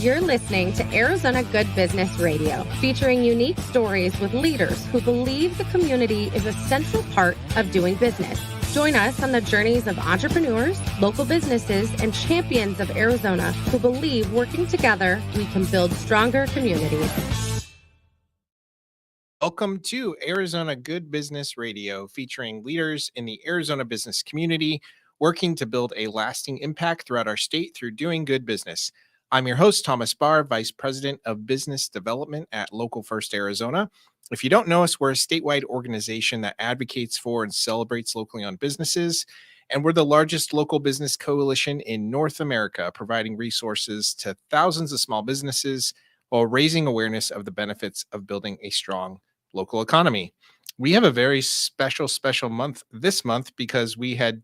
You're listening to Arizona Good Business Radio, featuring unique stories with leaders who believe the community is a central part of doing business. Join us on the journeys of entrepreneurs, local businesses, and champions of Arizona who believe working together, we can build stronger communities. Welcome to Arizona Good Business Radio, featuring leaders in the Arizona business community, working to build a lasting impact throughout our state through doing good business. I'm your host, Thomas Barr, Vice President of Business Development at Local First Arizona. If you don't know us, we're a statewide organization that advocates for and celebrates locally owned businesses, and we're the largest local business coalition in North America, providing resources to thousands of small businesses while raising awareness of the benefits of building a strong local economy. We have a very special month this month because we had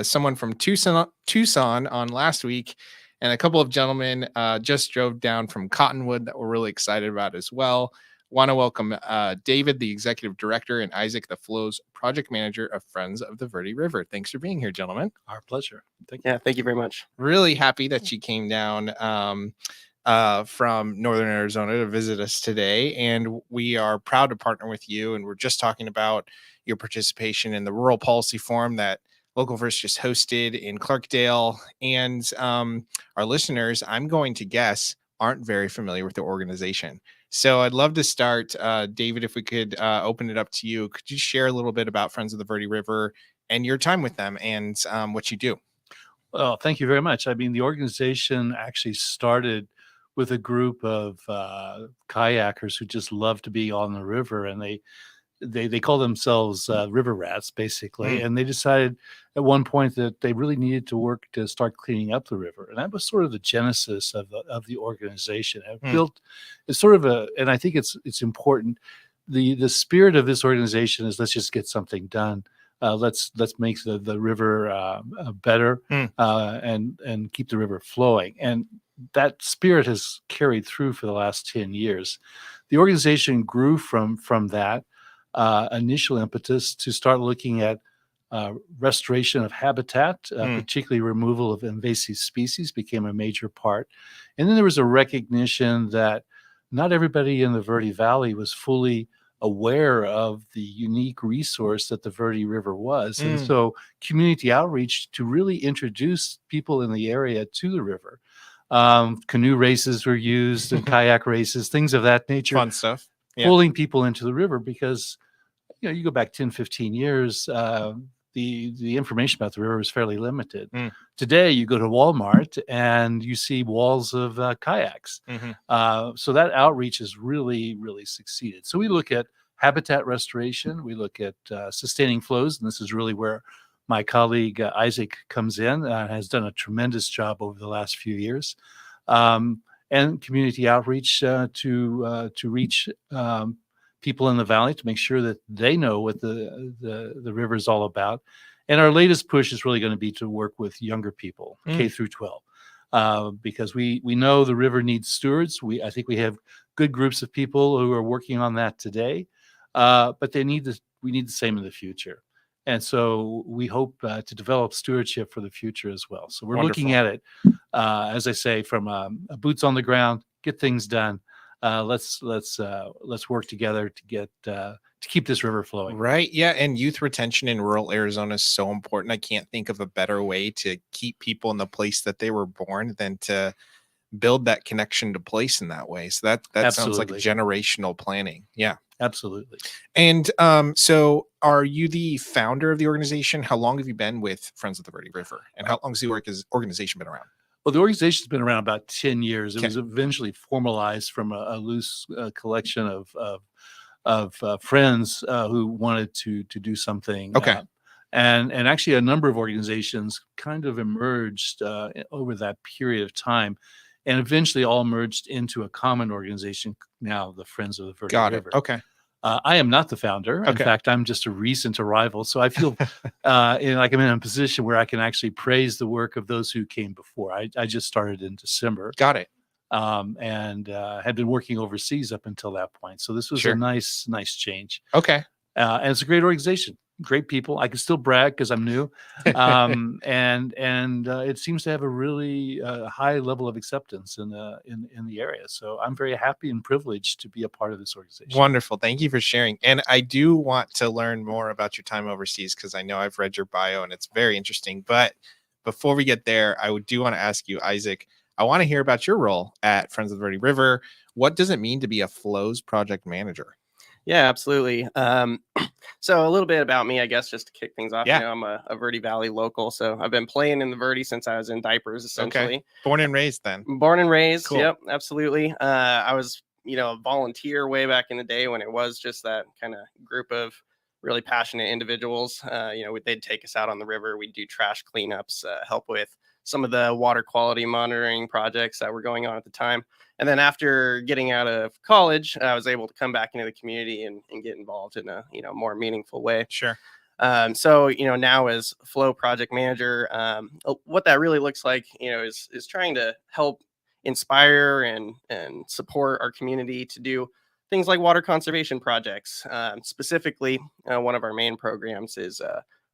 someone from Tucson on last week, and a couple of gentlemen just drove down from Cottonwood that we're really excited about as well. Want to welcome David, the Executive Director, and Isaac, the Flows Project Manager of Friends of the Verde River. Thanks for being here, gentlemen. Our pleasure. Thank you. Yeah, thank you very much. Really happy that you came down from Northern Arizona to visit us today. And we are proud to partner with you. And we're just talking about your participation in the Rural Policy Forum that Local First just hosted in Clarkdale. And our listeners, I'm going to guess, aren't very familiar with the organization. So I'd love to start, David, if we could open it up to you. Could you share a little bit about Friends of the Verde River and your time with them and what you do? Well, thank you very much. I mean, the organization actually started with a group of kayakers who just love to be on the river, and they call themselves river rats, basically. And they decided at one point that they really needed to work to start cleaning up the river, and that was sort of the genesis of the organization. It built, it's sort of and I think it's important. The spirit of this organization is, let's just get something done. Let's make the river better and keep the river flowing. And that spirit has carried through for the last 10 years. The organization grew from that initial impetus to start looking at restoration of habitat, particularly removal of invasive species became a major part. And then there was a recognition that not everybody in the Verde Valley was fully aware of the unique resource that the Verde River was. And so community outreach to really introduce people in the area to the river. Canoe races were used and kayak races, things of that nature. Fun stuff. Yeah. Pulling people into the river because, you go back 10, 15 years, the information about the river was fairly limited. Today, you go to Walmart and you see walls of kayaks. So that outreach has really, really succeeded. So we look at habitat restoration. We look at sustaining flows. And this is really where my colleague Isaac comes in, has done a tremendous job over the last few years. And community outreach to reach people in the valley to make sure that they know what the river is all about. And our latest push is really going to be to work with younger people, K through 12, because we know the river needs stewards. I think we have good groups of people who are working on that today, but we need the same in the future. And so we hope to develop stewardship for the future as well. So we're looking at it, as I say, from a boots on the ground, get things done. Let's work together to keep this river flowing. Right. Yeah. And youth retention in rural Arizona is so important. I can't think of a better way to keep people in the place that they were born than to build that connection to place in that way. So that sounds like generational planning. Yeah. Absolutely. And so are you the founder of the organization? How long have you been with Friends of the Verde River? And how long has the organization been around? Well, the organization's been around about 10 years. It was eventually formalized from a loose collection of friends who wanted to do something. And actually a number of organizations kind of emerged over that period of time, and eventually all merged into a common organization, now the Friends of the Verde River. Okay. I am not the founder. In fact, I'm just a recent arrival. So I feel like I'm in a position where I can actually praise the work of those who came before. I just started in December. Got it. And had been working overseas up until that point. So this was a nice change. Okay. And it's a great organization. great people. I can still brag because I'm new, and it seems to have a really high level of acceptance in the area. So I'm very happy and privileged to be a part of this organization. Wonderful. Thank you for sharing. And I do want to learn more about your time overseas because I know I've read your bio and it's very interesting. But before we get there, do want to ask you, Isaac, I want to hear about your role at Friends of the Verde River. What does it mean to be a Flows project manager? Yeah, absolutely. So a little bit about me, I guess, just to kick things off. Yeah. You know, I'm a Verde Valley local, so I've been playing in the Verde since I was in diapers, essentially. Okay. Born and raised then. Born and raised. Cool. Yep, absolutely. I was, a volunteer way back in the day when it was just that kind of group of really passionate individuals. They'd take us out on the river. We'd do trash cleanups, help with some of the water quality monitoring projects that were going on at the time. And then after getting out of college, I was able to come back into the community and get involved in a more meaningful way. Sure. So now as Flow project manager, what that really looks like, is trying to help inspire and support our community to do things like water conservation projects. Specifically, one of our main programs is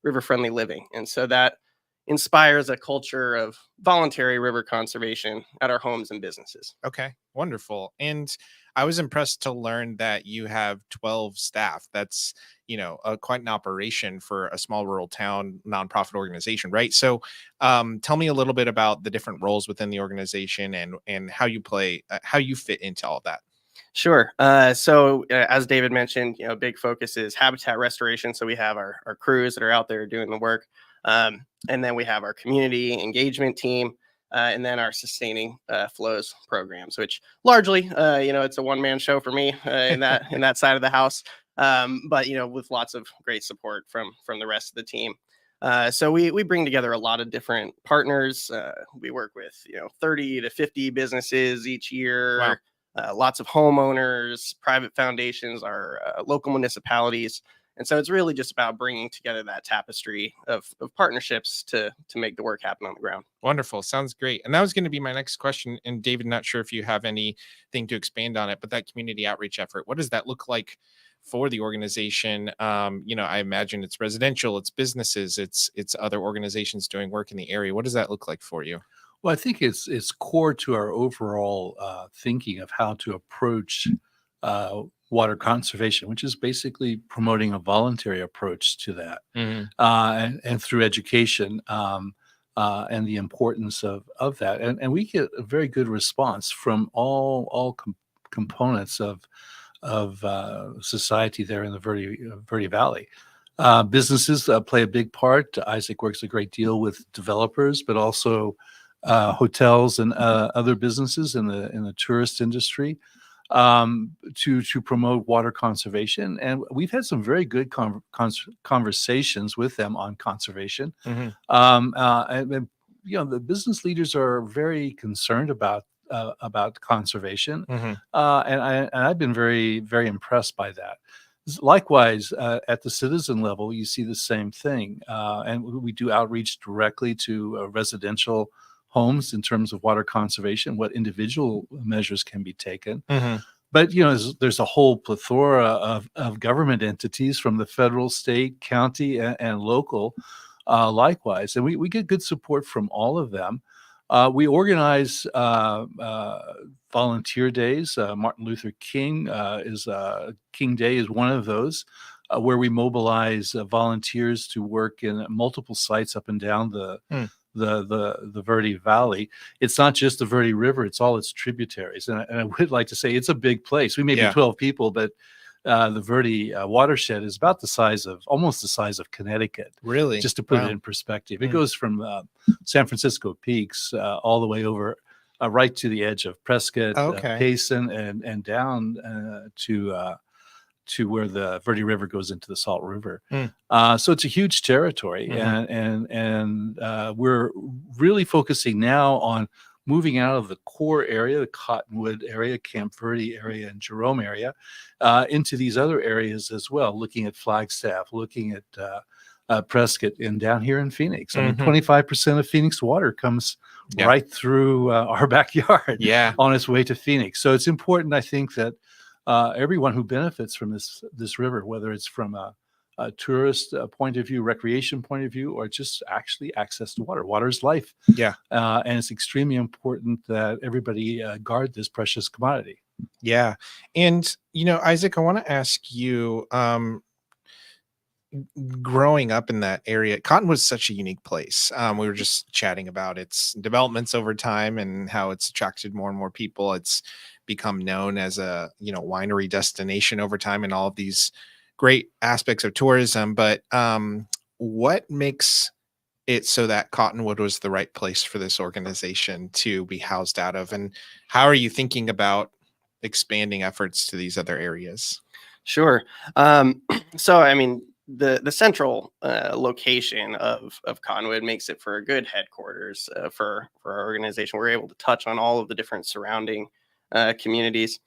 river friendly living, and so that inspires a culture of voluntary river conservation at our homes and businesses. Okay, wonderful. And I was impressed to learn that you have 12 staff. That's, quite an operation for a small rural town nonprofit organization, right? So tell me a little bit about the different roles within the organization and how you how you fit into all of that. Sure. So as David mentioned, big focus is habitat restoration. So we have our crews that are out there doing the work. And then we have our community engagement team, and then our sustaining flows programs, which largely, it's a one-man show for me in that side of the house. But with lots of great support from the rest of the team. So we bring together a lot of different partners. We work with 30 to 50 businesses each year. Wow. Lots of homeowners, private foundations, our local municipalities. And so it's really just about bringing together that tapestry of partnerships to make the work happen on the ground. Wonderful. Sounds great. And that was going to be my next question. And David, not sure if you have anything to expand on it, but that community outreach effort, what does that look like for the organization? I imagine it's residential, it's businesses, it's other organizations doing work in the area. What does that look like for you? Well, I think it's core to our overall thinking of how to approach water conservation, which is basically promoting a voluntary approach to that, and through education and the importance of that. And we get a very good response from all components of society there in the Verde Valley. Businesses play a big part. Isaac works a great deal with developers, but also hotels and other businesses in the tourist industry to promote water conservation. And we've had some very good conversations with them on conservation. And the business leaders are very concerned about conservation. And I've been very, very impressed by that. Likewise, at the citizen level, you see the same thing. And we do outreach directly to residential homes in terms of water conservation, what individual measures can be taken. But, there's a whole plethora of government entities from the federal, state, county, and local, likewise. And we get good support from all of them. We organize volunteer days. Martin Luther King King Day is one of those, where we mobilize volunteers to work in multiple sites up and down the Verde Valley. It's not just the Verde River, it's all its tributaries. And I would like to say it's a big place. We may be 12 people, but the Verde watershed is about almost the size of Connecticut. Really? Just to put it in perspective. It goes from San Francisco Peaks all the way over right to the edge of Prescott, Payson, and down to where the Verde River goes into the Salt River. So it's a huge territory, and we're really focusing now on moving out of the core area, the Cottonwood area, Camp Verde area, and Jerome area, into these other areas as well, looking at Flagstaff, looking at Prescott, and down here in Phoenix. I mean, 25% of Phoenix water comes right through our backyard on its way to Phoenix. So it's important, I think, that everyone who benefits from this river, whether it's from a tourist point of view, recreation point of view, or just actually access to water. Water is life. Yeah. And it's extremely important that everybody guard this precious commodity. Yeah. And, Isaac, I want to ask you, growing up in that area, Cotton was such a unique place. We were just chatting about its developments over time and how it's attracted more and more people. It's become known as a, winery destination over time and all of these great aspects of tourism. But what makes it so that Cottonwood was the right place for this organization to be housed out of? And how are you thinking about expanding efforts to these other areas? Sure. So, I mean, the central location of Cottonwood makes it for a good headquarters for our organization. We're able to touch on all of the different surrounding communities.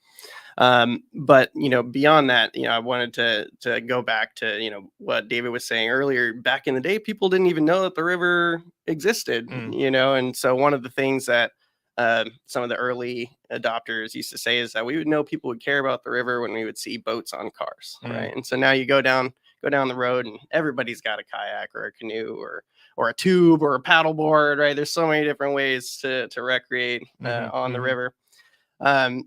But beyond that, I wanted to go back to what David was saying earlier. Back in the day, people didn't even know that the river existed. And so one of the things that some of the early adopters used to say is that we would know people would care about the river when we would see boats on cars, right? And so now you go down the road and everybody's got a kayak or a canoe or a tube or a paddleboard, right? There's so many different ways to recreate on the river.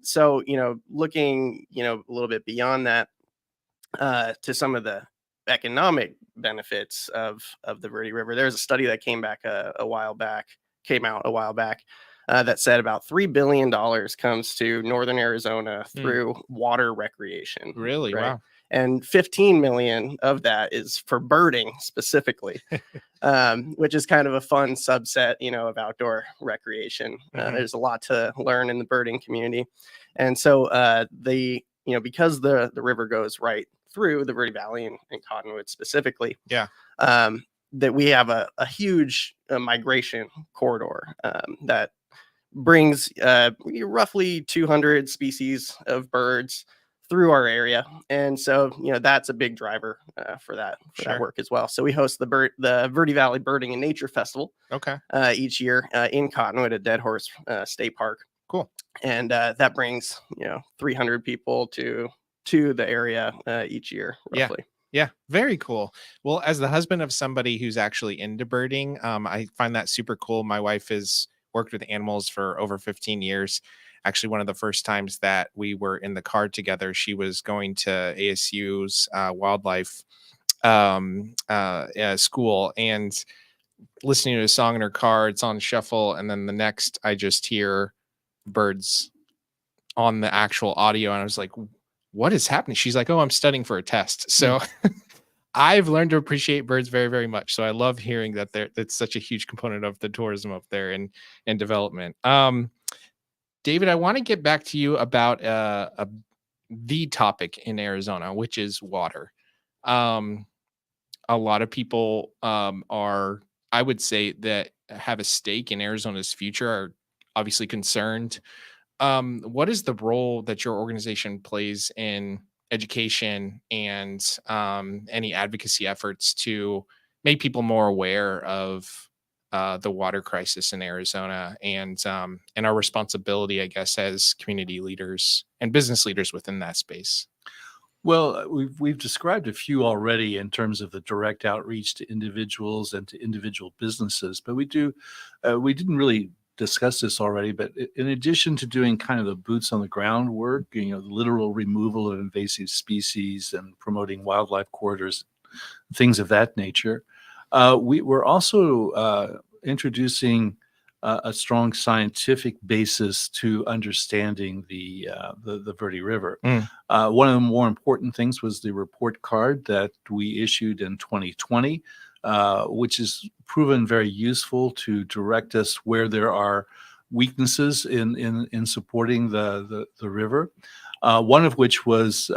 So looking a little bit beyond that to some of the economic benefits of the Verde River, there's a study that came out a while back that said about $3 billion comes to northern Arizona through water recreation. Really? Right? Wow. And 15 million of that is for birding specifically, which is kind of a fun subset, of outdoor recreation. There's a lot to learn in the birding community. And so because the river goes right through the Verde Valley and Cottonwood specifically, that we have a huge migration corridor that brings roughly 200 species of birds through our area. And so, that's a big driver for that work as well. So we host the Verde Valley Birding and Nature Festival each year in Cottonwood at Dead Horse State Park. Cool. And that brings, 300 people to the area each year, roughly. Yeah, very cool. Well, as the husband of somebody who's actually into birding, I find that super cool. My wife has worked with animals for over 15 years. Actually, one of the first times that we were in the car together, she was going to ASU's wildlife school and listening to a song in her car. It's on shuffle. And then the next, I just hear birds on the actual audio. And I was like, what is happening? She's like, oh, I'm studying for a test. So I've learned to appreciate birds very, very much. So I love hearing that that's such a huge component of the tourism up there and development. David, I want to get back to you about the topic in Arizona, which is water. A lot of people are, I would say, that have a stake in Arizona's future are obviously concerned. What is the role that your organization plays in education and any advocacy efforts to make people more aware of the water crisis in Arizona and our responsibility, I guess, as community leaders and business leaders within that space? Well, we've described a few already in terms of the direct outreach to individuals and to individual businesses, but we didn't really discussed this already, but in addition to doing kind of the boots on the ground work, the literal removal of invasive species and promoting wildlife corridors, things of that nature, we're also introducing a strong scientific basis to understanding the Verde River. One of the more important things was the report card that we issued in 2020. Which is proven very useful to direct us where there are weaknesses in supporting the river. One of which was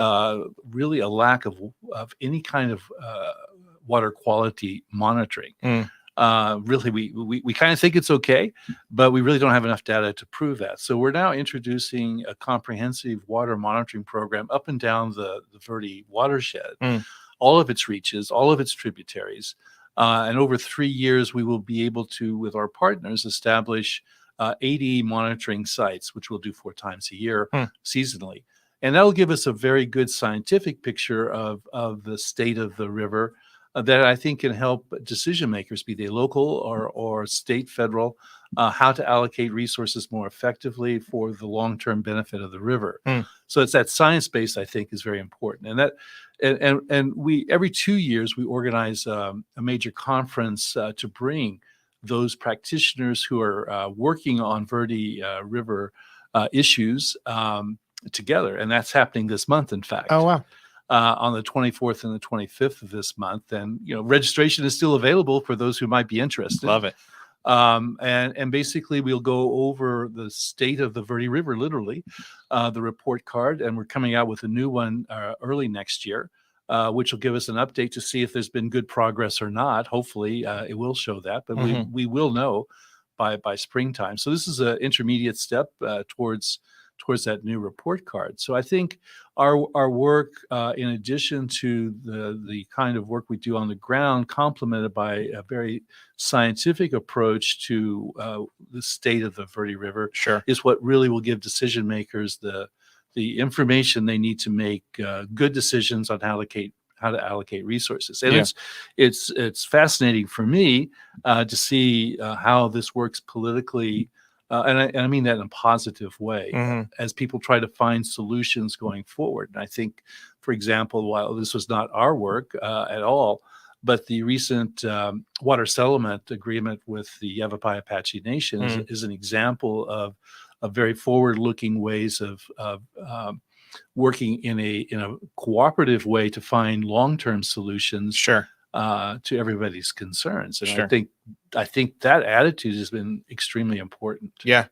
really a lack of any kind of water quality monitoring. Really, we kind of think it's okay, but we really don't have enough data to prove that. So we're now introducing a comprehensive water monitoring program up and down the Verde watershed, all of its reaches, all of its tributaries. And over 3 years, we will be able to, with our partners, establish 80 monitoring sites, which we'll do 4 times a year seasonally. And that'll give us a very good scientific picture of the state of the river that I think can help decision makers, be they local or state, federal, how to allocate resources more effectively for the long-term benefit of the river. Mm. So it's that science base, I think, is very important. And that and we every 2 years we organize a major conference to bring those practitioners who are working on Verde River issues together, and that's happening this month, in fact. Oh, wow. On the 24th and the 25th of this month. And, registration is still available for those who might be interested. Love it. And basically we'll go over the state of the Verde River, literally, the report card, and we're coming out with a new one early next year, which will give us an update to see if there's been good progress or not. Hopefully it will show that, but we will know by springtime. So this is an intermediate step towards that new report card. So I think our work, in addition to the kind of work we do on the ground, complemented by a very scientific approach to the state of the Verde River, Sure. is what really will give decision makers the information they need to make good decisions on how to allocate resources. And it's fascinating for me to see how this works politically. And I mean that in a positive way, as people try to find solutions going forward. And I think, for example, while this was not our work at all, but the recent water settlement agreement with the Yavapai Apache Nation is an example of very forward-looking ways of working in a cooperative way to find long-term solutions. Sure. To everybody's concerns. And Sure. I think that attitude has been extremely important. Yeah.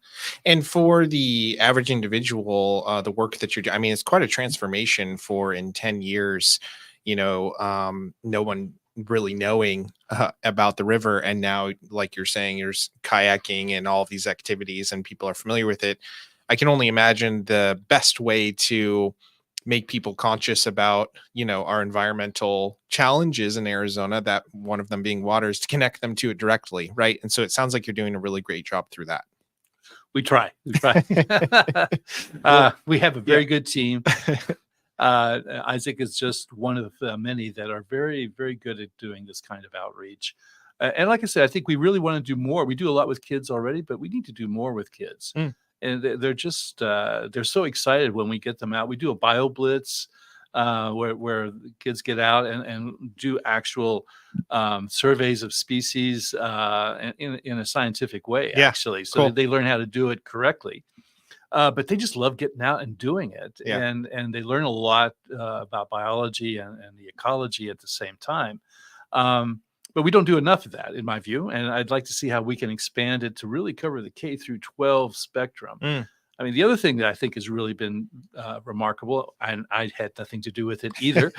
And for the average individual, the work that you're doing, I mean, it's quite a transformation for in 10 years, no one really knowing about the river. And now, like you're saying, there's kayaking and all of these activities and people are familiar with it. I can only imagine the best way to make people conscious about, our environmental challenges in Arizona, that one of them being water, is to connect them to it directly. Right. And so it sounds like you're doing a really great job through that. We try. We have a very good team. Isaac is just one of many that are very, very good at doing this kind of outreach. And like I said, I think we really want to do more. We do a lot with kids already, but we need to do more with kids. And they're just they're so excited when we get them out. We do a bio blitz where the kids get out and do actual surveys of species in a scientific way, actually. So cool. They learn how to do it correctly. But they just love getting out and doing it. Yeah. And they learn a lot about biology and the ecology at the same time. But we don't do enough of that, in my view. And I'd like to see how we can expand it to really cover the K through 12 spectrum. I mean, the other thing that I think has really been remarkable, and I had nothing to do with it either,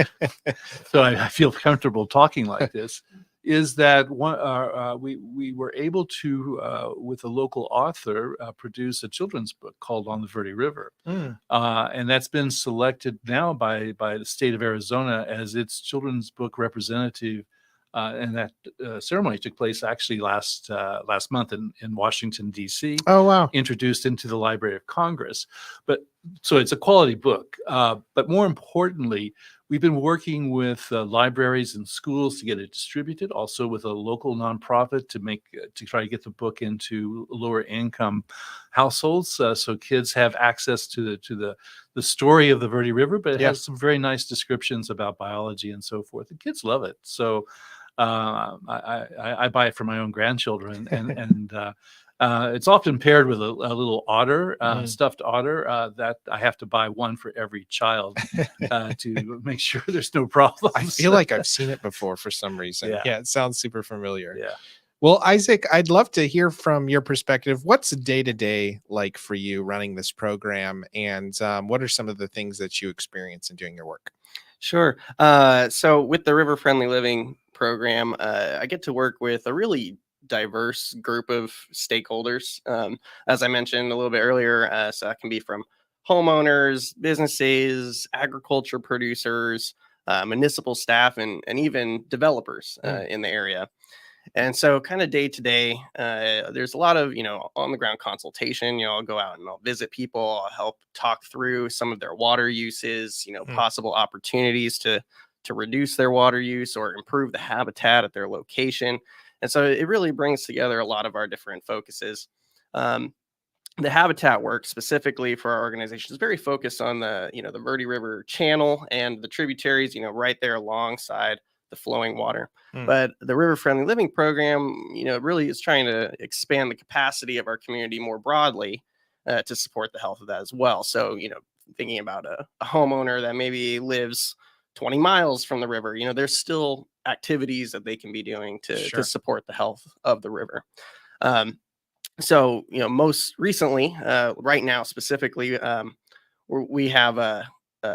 so I feel comfortable talking like this, is that we were able to, with a local author, produce a children's book called On the Verde River. And that's been selected now by the state of Arizona as its children's book representative. And that ceremony took place actually last month in Washington, D.C. Oh, wow. Introduced into the Library of Congress. So it's a quality book. But more importantly, we've been working with libraries and schools to get it distributed, also with a local nonprofit to try to get the book into lower income households, so kids have access to the story of the Verde River, but it has some very nice descriptions about biology and so forth. The kids love it. So I buy it for my own grandchildren, and it's often paired with a little otter, stuffed otter, that I have to buy one for every child to make sure there's no problems. I feel like I've seen it before for some reason. Yeah, it sounds super familiar. Yeah. Well, Isaac, I'd love to hear from your perspective. What's day-to-day like for you running this program, and what are some of the things that you experience in doing your work? Sure. So with the River Friendly Living program, I get to work with a really diverse group of stakeholders. As I mentioned a little bit earlier, so that can be from homeowners, businesses, agriculture producers, municipal staff, and even developers in the area. And so kind of day to day, there's a lot of, on the ground consultation. I'll go out and I'll visit people. I'll help talk through some of their water uses, possible opportunities to reduce their water use or improve the habitat at their location. And so it really brings together a lot of our different focuses. The habitat work specifically for our organization is very focused on the Verde River channel and the tributaries, right there alongside the flowing water. But the River Friendly Living program, really is trying to expand the capacity of our community more broadly to support the health of that as well. So, thinking about a homeowner that maybe lives 20 miles from the river, there's still activities that they can be doing to support the health of the river. So, most recently, right now specifically, we have a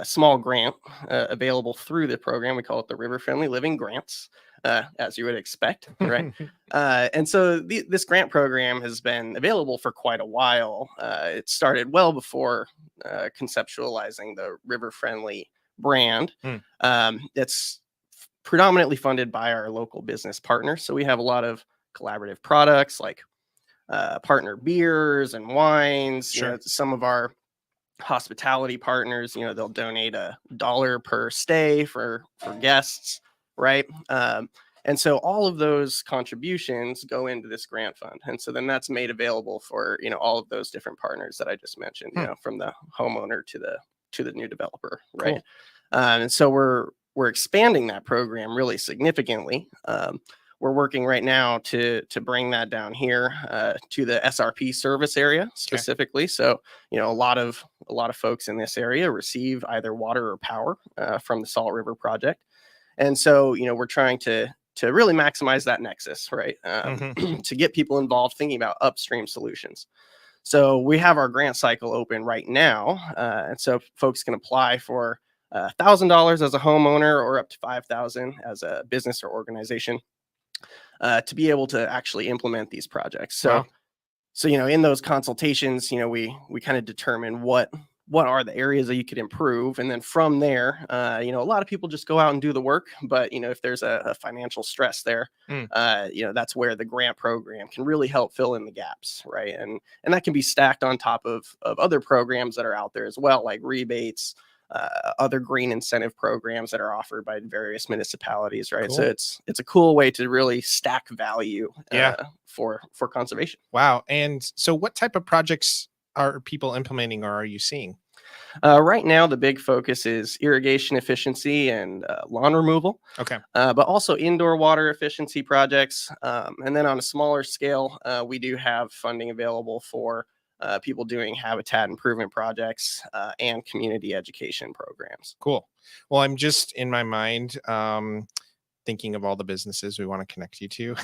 small grant available through the program. We call it the River Friendly Living Grants, as you would expect, right? And so this grant program has been available for quite a while. It started well before conceptualizing the River Friendly brand. It's predominantly funded by our local business partners. So we have a lot of collaborative products like partner beers and wines. Some of our hospitality partners, they'll donate $1 per stay for guests, right? And so all of those contributions go into this grant fund, and so then that's made available for all of those different partners that I just mentioned, from the homeowner to the new developer, right? Cool. And so we're expanding that program really significantly. We're working right now to bring that down here to the SRP service area specifically. So, a lot of folks in this area receive either water or power from the Salt River project. And so, we're trying to really maximize that nexus, right? To get people involved thinking about upstream solutions. So we have our grant cycle open right now. And so folks can apply for $1,000 as a homeowner or up to $5,000 as a business or organization. To be able to actually implement these projects. So in those consultations, we kind of determine what are the areas that you could improve. And then from there, a lot of people just go out and do the work. But, if there's a financial stress there, that's where the grant program can really help fill in the gaps. Right. And that can be stacked on top of other programs that are out there as well, like rebates, other green incentive programs that are offered by various municipalities, right? Cool. So it's a cool way to really stack value for conservation. Wow. And so what type of projects are people implementing, or are you seeing? Right now, the big focus is irrigation efficiency and lawn removal. Okay. But also indoor water efficiency projects. And then on a smaller scale, we do have funding available for people doing habitat improvement projects and community education programs. Cool. Well, I'm just in my mind thinking of all the businesses we want to connect you to.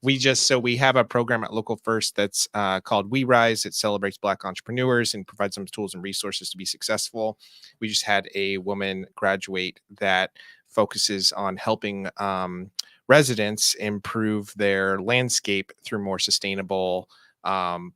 we have a program at Local First that's called We Rise. It celebrates Black entrepreneurs and provides them tools and resources to be successful. We just had a woman graduate that focuses on helping residents improve their landscape through more sustainable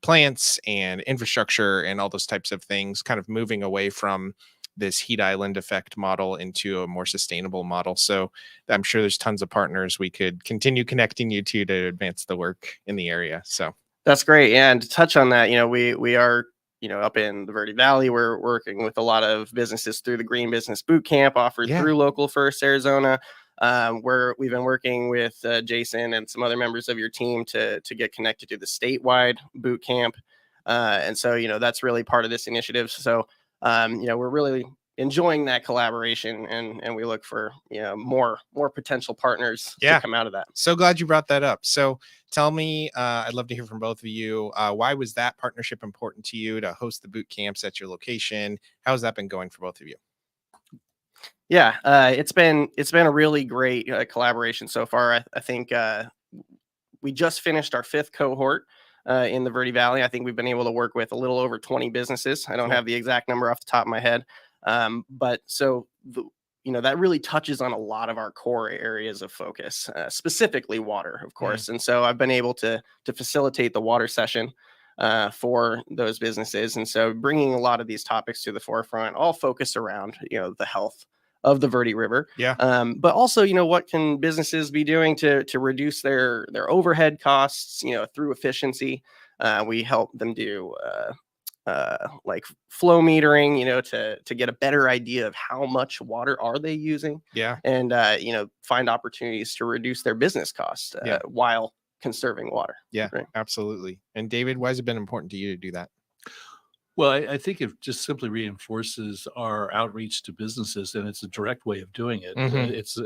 plants and infrastructure and all those types of things, kind of moving away from this heat island effect model into a more sustainable model. So I'm sure there's tons of partners we could continue connecting you to advance the work in the area. So that's great. Yeah, and to touch on that, we are up in the Verde Valley. We're working with a lot of businesses through the Green Business Boot Camp offered through Local First Arizona. Where we've been working with Jason and some other members of your team to get connected to the statewide boot camp. And so, that's really part of this initiative. So, we're really enjoying that collaboration and we look for, more potential partners to come out of that. So glad you brought that up. So tell me, I'd love to hear from both of you. Why was that partnership important to you to host the boot camps at your location? How's that been going for both of you? Yeah, it's been a really great collaboration so far. I think we just finished our 5th cohort in the Verde Valley. I think we've been able to work with a little over 20 businesses. I don't have the exact number off the top of my head, but so that really touches on a lot of our core areas of focus, specifically water, of course. And so I've been able to facilitate the water session for those businesses, and so bringing a lot of these topics to the forefront, all focused around the health the Verde River. Yeah. But also, what can businesses be doing to reduce their overhead costs, through efficiency? We help them do like flow metering, to get a better idea of how much water are they using, Yeah. and find opportunities to reduce their business costs while conserving water. Yeah, Right. absolutely. And David, why has it been important to you to do that? Well, I think it just simply reinforces our outreach to businesses, and it's a direct way of doing it. It's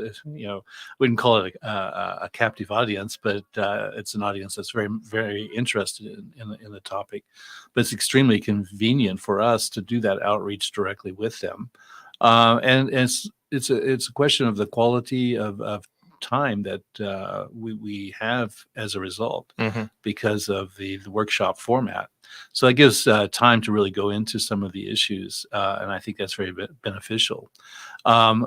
wouldn't call it a captive audience, but it's an audience that's very, very interested in the topic. But it's extremely convenient for us to do that outreach directly with them, and it's a question of the quality of time that we have as a result because of the workshop format. So that gives time to really go into some of the issues, and I think that's very beneficial.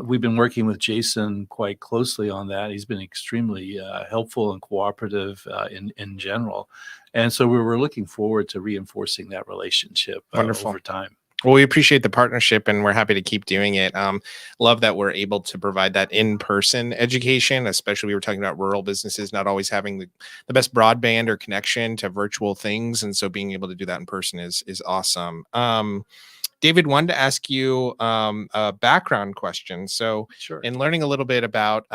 We've been working with Jason quite closely on that. He's been extremely helpful and cooperative in general, and so we're looking forward to reinforcing that relationship over time. Well, we appreciate the partnership, and we're happy to keep doing it. Love that we're able to provide that in-person education, especially we were talking about rural businesses not always having the best broadband or connection to virtual things. And so being able to do that in person is awesome. David, wanted to ask you a background question. So Sure. in learning a little bit about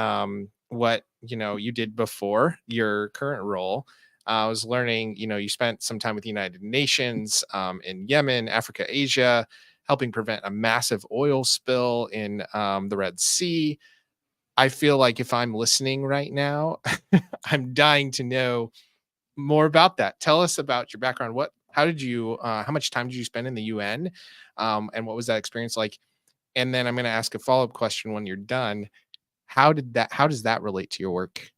what you did before your current role, I was learning, you spent some time with the United Nations in Yemen, Africa, Asia, helping prevent a massive oil spill in the Red Sea. I feel like if I'm listening right now, I'm dying to know more about that. Tell us about your background. How much time did you spend in the UN? And what was that experience like? And then I'm going to ask a follow-up question when you're done. How does that relate to your work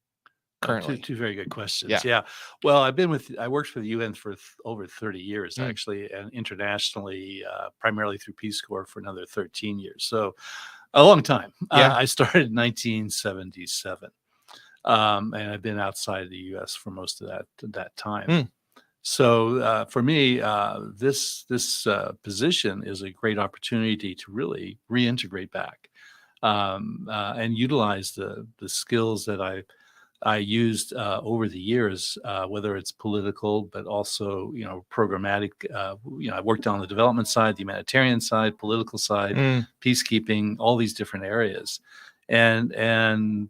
currently? Two very good questions. Yeah. Yeah. Well, I worked for the UN for over 30 years, Mm. actually, and internationally, primarily through Peace Corps for another 13 years. So a long time. Yeah. I started in 1977, and I've been outside the U.S. for most of that time. Mm. So for me, this position is a great opportunity to really reintegrate back and utilize the skills that I used over the years, whether it's political, but also, programmatic. I worked on the development side, the humanitarian side, political side, peacekeeping, all these different areas. And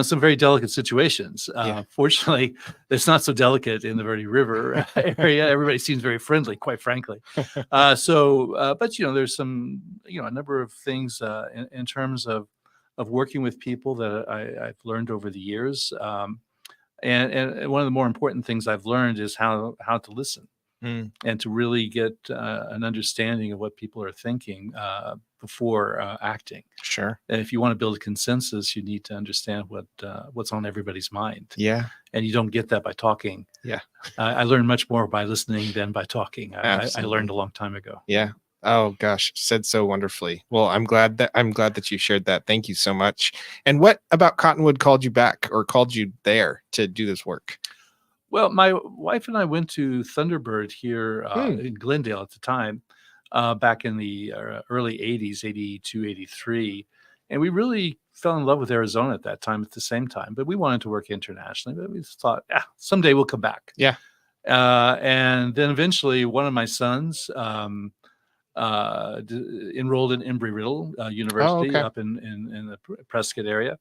some very delicate situations. Fortunately, it's not so delicate in the Verde River area. Everybody seems very friendly, quite frankly. But there's some, a number of things in terms of working with people that I've learned over the years. And one of the more important things I've learned is how to listen and to really get an understanding of what people are thinking before acting. Sure. And if you want to build a consensus, you need to understand what's on everybody's mind. Yeah. And you don't get that by talking. Yeah. I learned much more by listening than by talking. I Absolutely. learned a long time ago. Yeah. Oh gosh, said so wonderfully. Well, I'm glad that you shared that. Thank you so much. And what about Cottonwood called you back or called you there to do this work? Well, my wife and I went to Thunderbird here in Glendale at the time, back in the early 80s, 82, 83. And we really fell in love with Arizona at that time at the same time. But we wanted to work internationally. But we thought, someday we'll come back. Yeah. And then eventually one of my sons enrolled in Embry-Riddle University up in the Prescott area.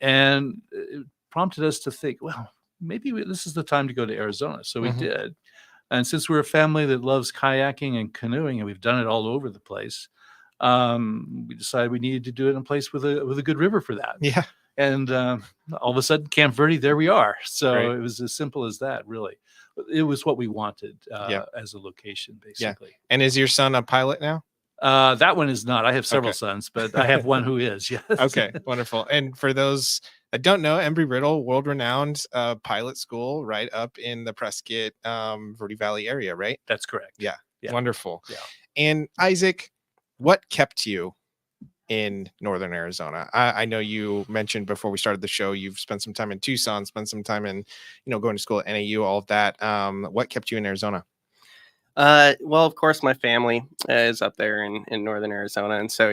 And it prompted us to think, well, maybe this is the time to go to Arizona. So we did. And since we're a family that loves kayaking and canoeing, and we've done it all over the place, we decided we needed to do it in a place with a good river for that. Yeah. And all of a sudden, Camp Verde, there we are. So Right. It was as simple as that, really. It was what we wanted as a location, basically. Yeah. And is your son a pilot now? That one is not. I have several Okay. sons, but I have one who is. Yes. Okay, wonderful. And for those that don't know, Embry-Riddle, world-renowned pilot school right up in the Prescott, Verde Valley area, right? That's correct. Yeah. Yeah. Wonderful. Yeah. And Isaac, what kept you in Northern Arizona? I know you mentioned before we started the show, you've spent some time in Tucson, spent some time in, going to school at NAU, all of that. What kept you in Arizona? Well, of course, my family is up there in Northern Arizona, and so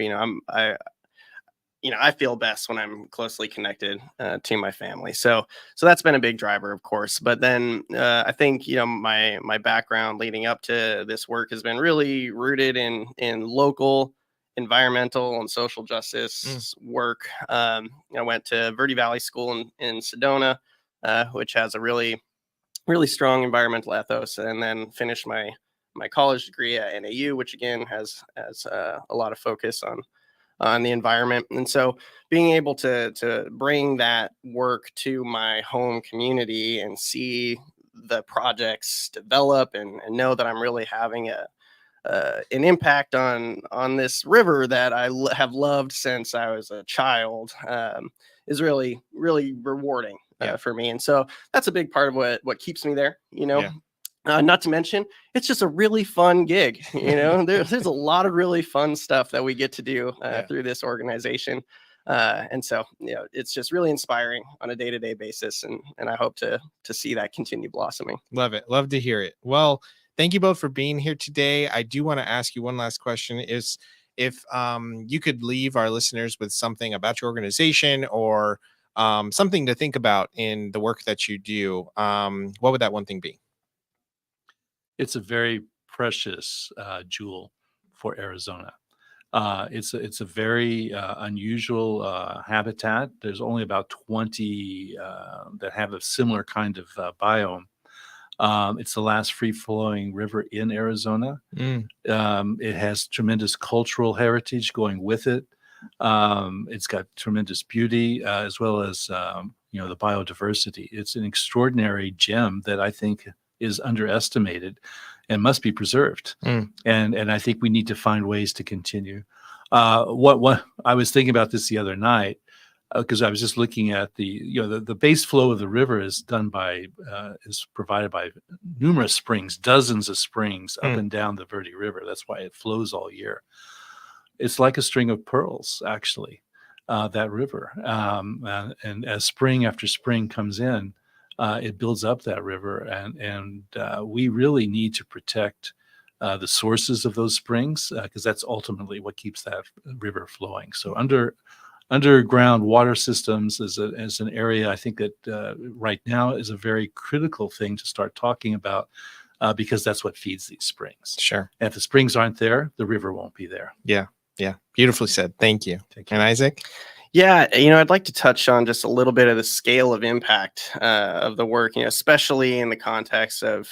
I feel best when I'm closely connected to my family. So that's been a big driver, of course. But then I think my background leading up to this work has been really rooted in local environmental and social justice work. I went to Verde Valley School in Sedona, which has a really really strong environmental ethos, and then finished my college degree at NAU, which again has a lot of focus on the environment. And so being able to bring that work to my home community and see the projects develop and know that I'm really having an impact on this river that I have loved since I was a child is really, really rewarding for me. And so that's a big part of what keeps me there, not to mention, it's just a really fun gig. There's a lot of really fun stuff that we get to do through this organization. And so, it's just really inspiring on a day-to-day basis. And I hope to see that continue blossoming. Love it. Love to hear it. Well, thank you both for being here today. I do want to ask you one last question. Is if you could leave our listeners with something about your organization or something to think about in the work that you do, what would that one thing be? It's a very precious jewel for Arizona. It's a very unusual habitat. There's only about 20 that have a similar kind of biome. It's the last free-flowing river in Arizona. It has tremendous cultural heritage going with it. It's got tremendous beauty as well as the biodiversity. It's an extraordinary gem that I think is underestimated and must be preserved. And I think we need to find ways to continue. What I was thinking about this the other night, because I was just looking at the base flow of the river is provided by numerous springs, dozens of springs up and down the Verde River. That's why it flows all year. It's like a string of pearls, actually, that river. And as spring after spring comes in, it builds up that river, and we really need to protect the sources of those springs because that's ultimately what keeps that river flowing. So underground water systems is an area I think that right now is a very critical thing to start talking about because that's what feeds these springs. Sure. And if the springs aren't there, the river won't be there. Yeah. Beautifully said. Thank you. Thank you. And Isaac? Yeah, I'd like to touch on just a little bit of the scale of impact of the work, especially in the context of,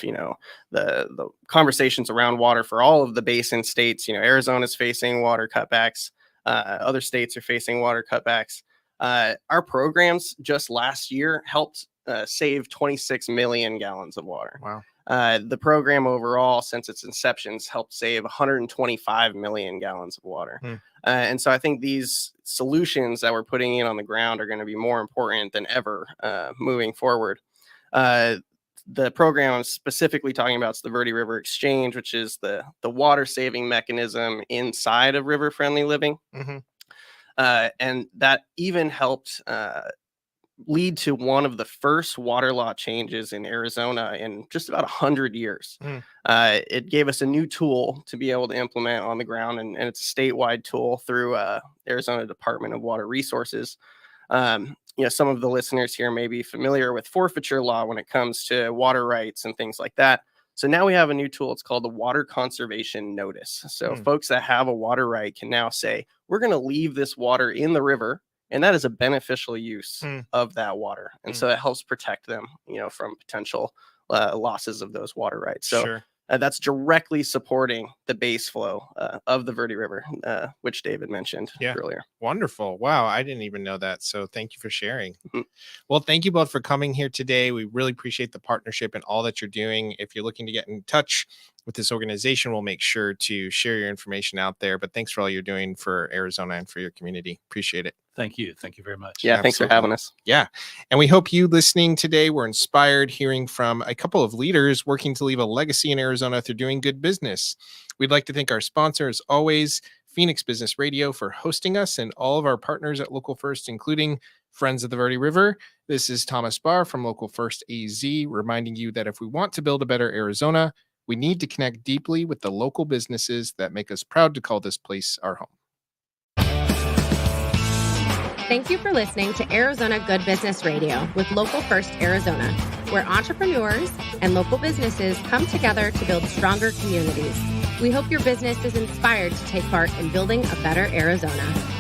the conversations around water for all of the basin states. Arizona's facing water cutbacks. Other states are facing water cutbacks. Our programs just last year helped save 26 million gallons of water. Wow. The program overall, since its inception, has helped save 125 million gallons of water. And so I think these solutions that we're putting in on the ground are going to be more important than ever moving forward. The program I'm specifically talking about is the Verde River Exchange, which is the water saving mechanism inside of river friendly living. And that even helped lead to one of the first water law changes in Arizona in just about 100 years. It gave us a new tool to be able to implement on the ground, and it's a statewide tool through Arizona Department of Water Resources. Some of the listeners here may be familiar with forfeiture law when it comes to water rights and things like that. So now we have a new tool. It's called the Water Conservation Notice. So folks that have a water right can now say, we're going to leave this water in the river, and that is a beneficial use of that water. And so it helps protect them, from potential losses of those water rights. So that's directly supporting the base flow of the Verde River, which David mentioned earlier. Wonderful. Wow. I didn't even know that. So thank you for sharing. Well, thank you both for coming here today. We really appreciate the partnership and all that you're doing. If you're looking to get in touch with this organization, we'll make sure to share your information out there. But thanks for all you're doing for Arizona and for your community. Appreciate it. Thank you. Thank you very much. Yeah, thanks for having us. Yeah. And we hope you listening today were inspired hearing from a couple of leaders working to leave a legacy in Arizona through doing good business. We'd like to thank our sponsor, as always, Phoenix Business Radio, for hosting us, and all of our partners at Local First, including Friends of the Verde River. This is Thomas Barr from Local First AZ, reminding you that if we want to build a better Arizona, we need to connect deeply with the local businesses that make us proud to call this place our home. Thank you for listening to Arizona Good Business Radio with Local First Arizona, where entrepreneurs and local businesses come together to build stronger communities. We hope your business is inspired to take part in building a better Arizona.